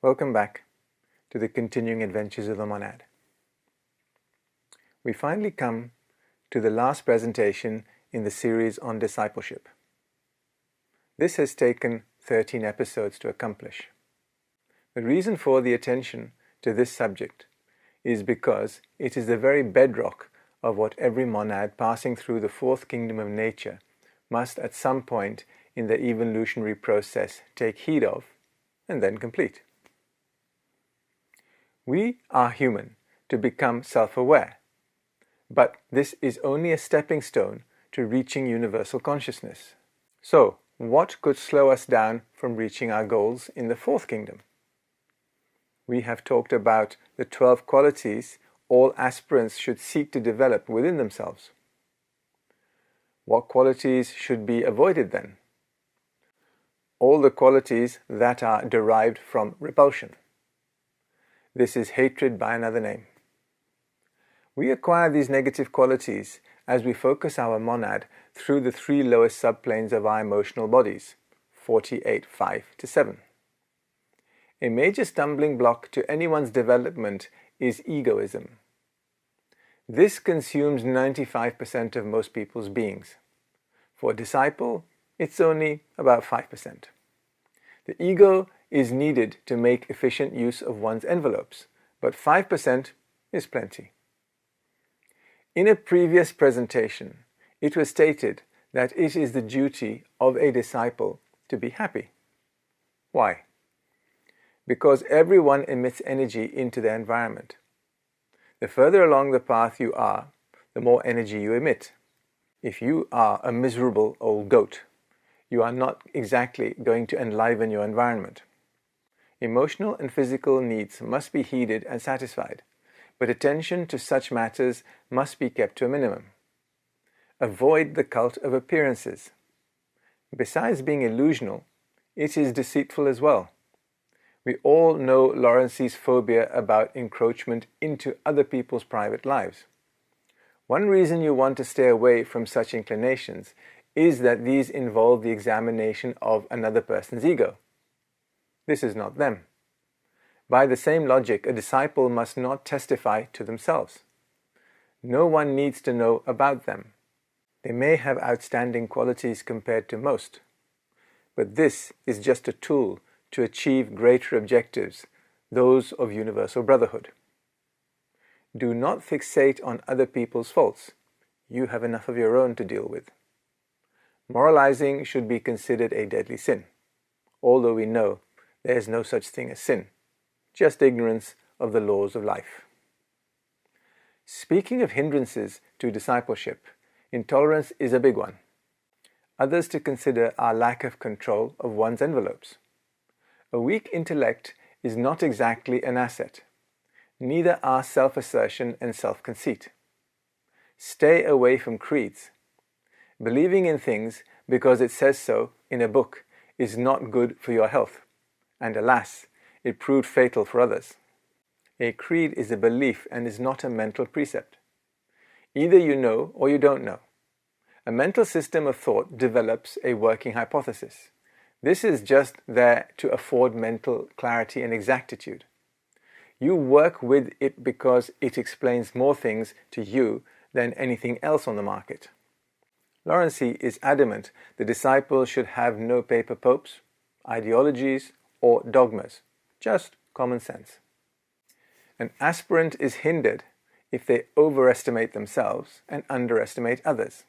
Welcome back to the continuing adventures of the monad. We finally come to the last presentation in the series on discipleship. This has taken 13 episodes to accomplish. The reason for the attention to this subject is because it is the very bedrock of what every monad passing through the fourth kingdom of nature must at some point in the evolutionary process take heed of and then complete. We are human to become self-aware, but this is only a stepping stone to reaching universal consciousness. So, what could slow us down from reaching our goals in the fourth kingdom? We have talked about the 12 qualities all aspirants should seek to develop within themselves. What qualities should be avoided then? All the qualities that are derived from repulsion. This is hatred by another name. We acquire these negative qualities as we focus our monad through the three lowest subplanes of our emotional bodies, 48, 5 to 7. A major stumbling block to anyone's development is egoism. This consumes 95% of most people's beings. For a disciple, it's only about 5%. The ego is needed to make efficient use of one's envelopes, but 5% is plenty. In a previous presentation, it was stated that it is the duty of a disciple to be happy. Why? Because everyone emits energy into their environment. The further along the path you are, the more energy you emit. If you are a miserable old goat, you are not exactly going to enliven your environment. Emotional and physical needs must be heeded and satisfied, but attention to such matters must be kept to a minimum. Avoid the cult of appearances. Besides being illusional, it is deceitful as well. We all know Lawrence's phobia about encroachment into other people's private lives. One reason you want to stay away from such inclinations is that these involve the examination of another person's ego. This is not them. By the same logic, a disciple must not testify to themselves. No one needs to know about them. They may have outstanding qualities compared to most, but this is just a tool to achieve greater objectives, those of universal brotherhood. Do not fixate on other people's faults. You have enough of your own to deal with. Moralizing should be considered a deadly sin, although we know there is no such thing as sin, just ignorance of the laws of life. Speaking of hindrances to discipleship, intolerance is a big one. Others to consider are lack of control of one's envelopes. A weak intellect is not exactly an asset. Neither are self-assertion and self-conceit. Stay away from creeds. Believing in things because it says so in a book is not good for your health, and alas, it proved fatal for others. A creed is a belief and is not a mental precept. Either you know or you don't know. A mental system of thought develops a working hypothesis. This is just there to afford mental clarity and exactitude. You work with it because it explains more things to you than anything else on the market. Lawrence is adamant the disciple should have no paper popes, ideologies, or dogmas, just common sense. An aspirant is hindered if they overestimate themselves and underestimate others.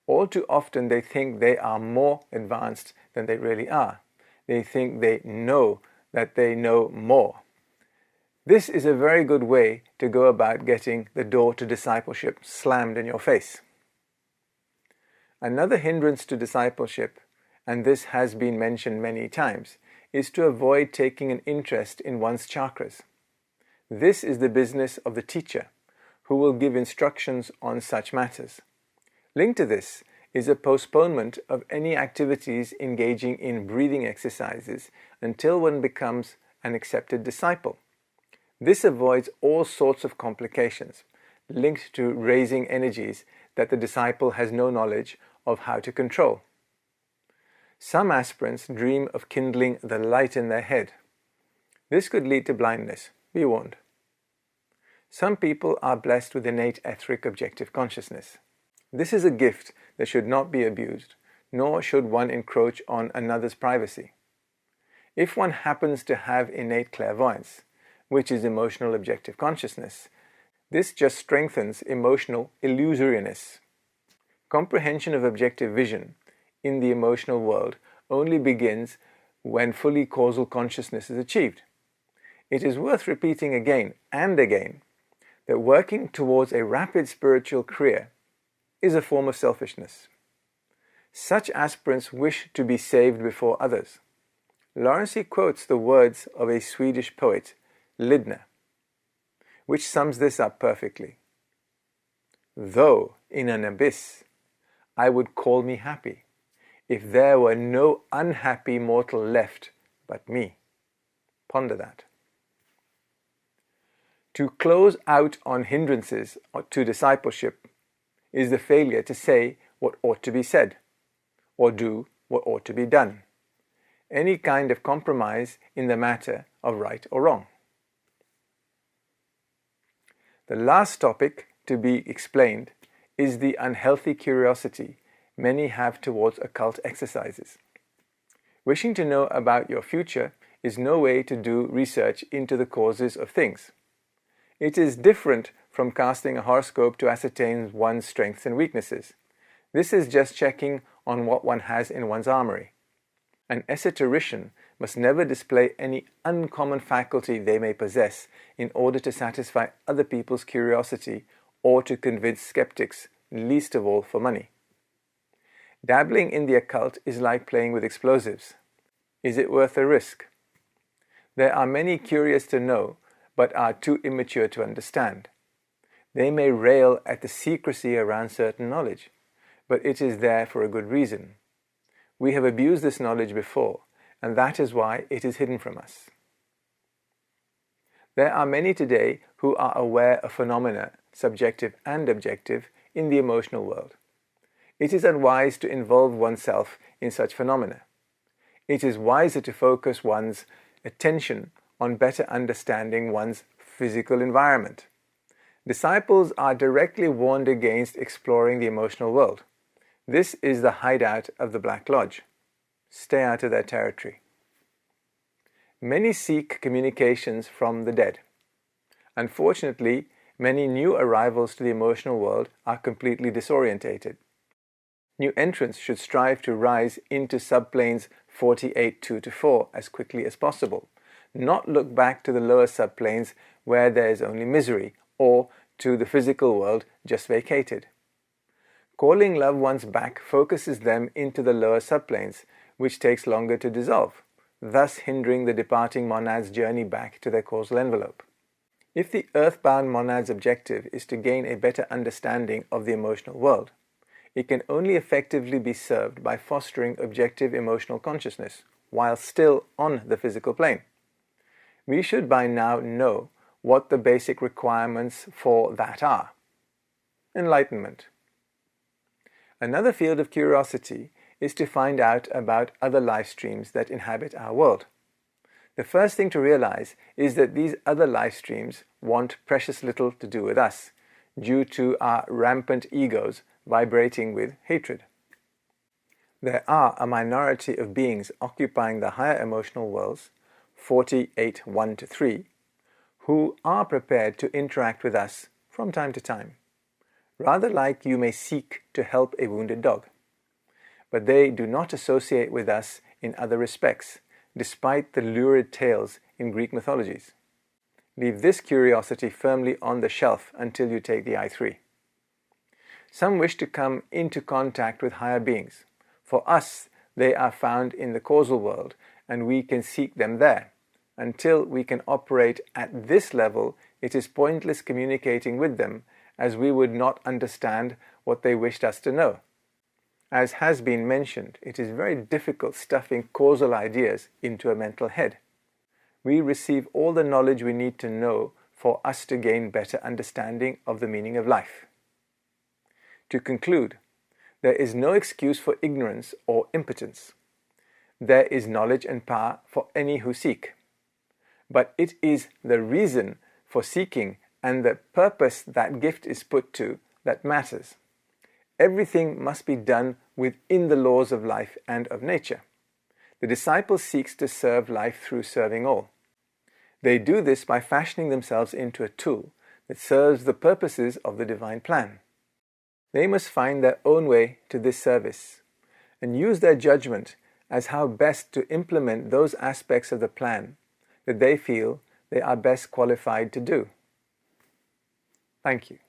All too often they think they are more advanced than they really are. They think they know that they know more. This is a very good way to go about getting the door to discipleship slammed in your face. Another hindrance to discipleship, and this has been mentioned many times, is to avoid taking an interest in one's chakras. This is the business of the teacher, who will give instructions on such matters. Linked to this is a postponement of any activities engaging in breathing exercises until one becomes an accepted disciple. This avoids all sorts of complications linked to raising energies that the disciple has no knowledge of how to control. Some aspirants dream of kindling the light in their head. This could lead to blindness, be warned. Some people are blessed with innate etheric objective consciousness. This is a gift that should not be abused, nor should one encroach on another's privacy. If one happens to have innate clairvoyance, which is emotional objective consciousness, this just strengthens emotional illusoriness. Comprehension of objective vision in the emotional world only begins when fully causal consciousness is achieved. It is worth repeating again and again that working towards a rapid spiritual career is a form of selfishness. Such aspirants wish to be saved before others. Lawrence quotes the words of a Swedish poet, Lidner, which sums this up perfectly. Though in an abyss, I would call me happy, if there were no unhappy mortal left but me. Ponder that. To close out on hindrances to discipleship is the failure to say what ought to be said, or do what ought to be done. Any kind of compromise in the matter of right or wrong. The last topic to be explained is the unhealthy curiosity many have towards occult exercises. Wishing to know about your future is no way to do research into the causes of things. It is different from casting a horoscope to ascertain one's strengths and weaknesses. This is just checking on what one has in one's armory. An esoterician must never display any uncommon faculty they may possess in order to satisfy other people's curiosity or to convince skeptics, least of all for money. Dabbling in the occult is like playing with explosives. Is it worth the risk? There are many curious to know, but are too immature to understand. They may rail at the secrecy around certain knowledge, but it is there for a good reason. We have abused this knowledge before, and that is why it is hidden from us. There are many today who are aware of phenomena, subjective and objective, in the emotional world. It is unwise to involve oneself in such phenomena. It is wiser to focus one's attention on better understanding one's physical environment. Disciples are directly warned against exploring the emotional world. This is the hideout of the Black Lodge. Stay out of their territory. Many seek communications from the dead. Unfortunately, many new arrivals to the emotional world are completely disorientated. New entrants should strive to rise into subplanes 48.2-4 as quickly as possible, not look back to the lower subplanes where there is only misery, or to the physical world just vacated. Calling loved ones back focuses them into the lower subplanes, which takes longer to dissolve, thus hindering the departing monad's journey back to their causal envelope. If the earthbound monad's objective is to gain a better understanding of the emotional world, it can only effectively be served by fostering objective emotional consciousness while still on the physical plane. We should by now know what the basic requirements for that are. Enlightenment. Another field of curiosity is to find out about other life streams that inhabit our world. The first thing to realize is that these other life streams want precious little to do with us, due to our rampant egos vibrating with hatred. There are a minority of beings occupying the higher emotional worlds, 48.1-3, who are prepared to interact with us from time to time, rather like you may seek to help a wounded dog. But they do not associate with us in other respects, despite the lurid tales in Greek mythologies. Leave this curiosity firmly on the shelf until you take the I3. Some wish to come into contact with higher beings. For us, they are found in the causal world, and we can seek them there. Until we can operate at this level, it is pointless communicating with them, as we would not understand what they wished us to know. As has been mentioned, it is very difficult stuffing causal ideas into a mental head. We receive all the knowledge we need to know for us to gain better understanding of the meaning of life. To conclude, there is no excuse for ignorance or impotence. There is knowledge and power for any who seek. but it is the reason for seeking and the purpose that gift is put to that matters. Everything must be done within the laws of life and of nature. The disciple seeks to serve life through serving all. They do this by fashioning themselves into a tool that serves the purposes of the divine plan. They must find their own way to this service and use their judgment as how best to implement those aspects of the plan that they feel they are best qualified to do. Thank you.